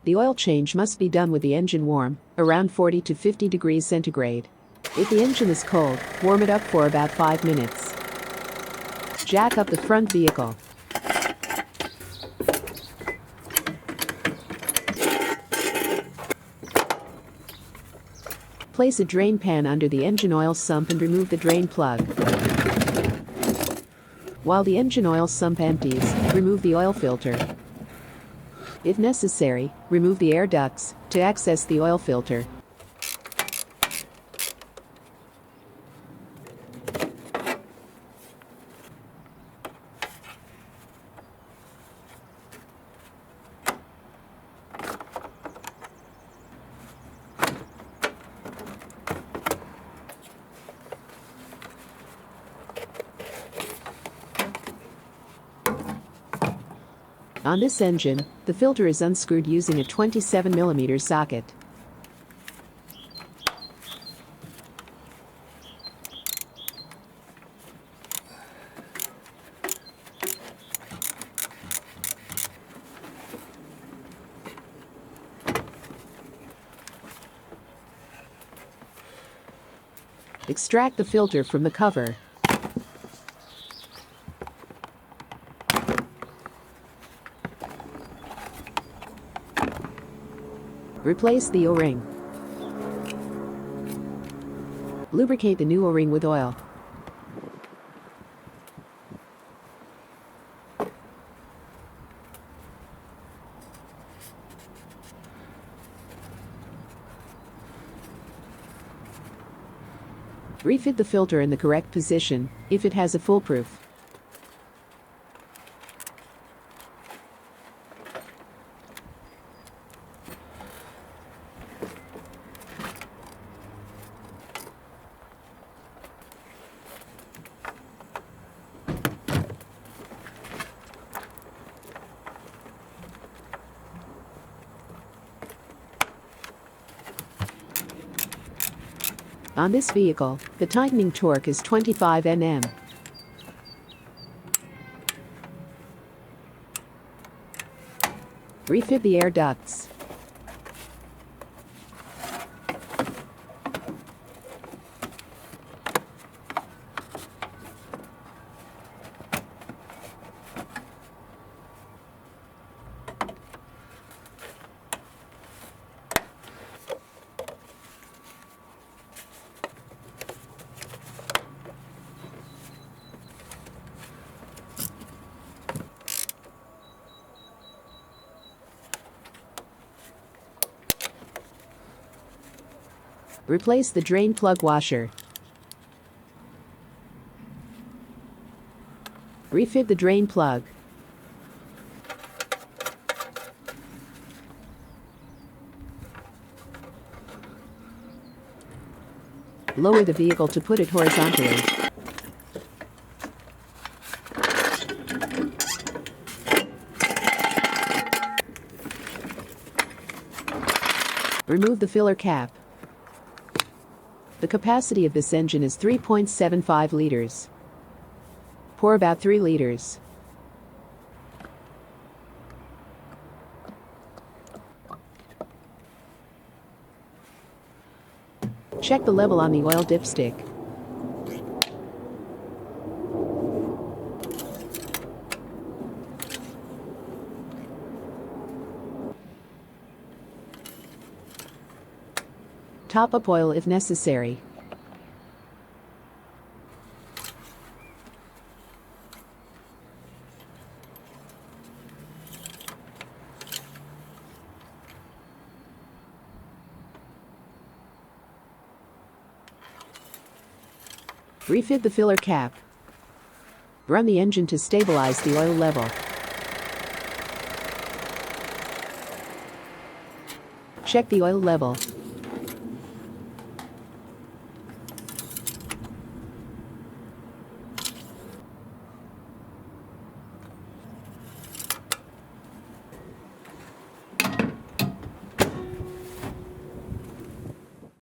The oil change must be done with the engine warm, around 40 to 50 degrees centigrade. If the engine is cold, warm it up for about 5 minutes. Jack up the front vehicle. Place a drain pan under the engine oil sump and remove the drain plug. While the engine oil sump empties, remove the oil filter. If necessary, remove the air ducts to access the oil filter. On this engine, the filter is unscrewed using a 27mm socket. Extract the filter from the cover. Replace the O-ring. Lubricate the new O-ring with oil. Refit the filter in the correct position, if it has a foolproof. On this vehicle, the tightening torque is 25 Nm. Refit the air ducts. Replace the drain plug washer. Refit the drain plug. Lower the vehicle to put it horizontally. Remove the filler cap. The capacity of this engine is 3.75 liters. Pour about 3 liters. Check the level on the oil dipstick. Top up oil if necessary. Refit the filler cap. Run the engine to stabilize the oil level. Check the oil level.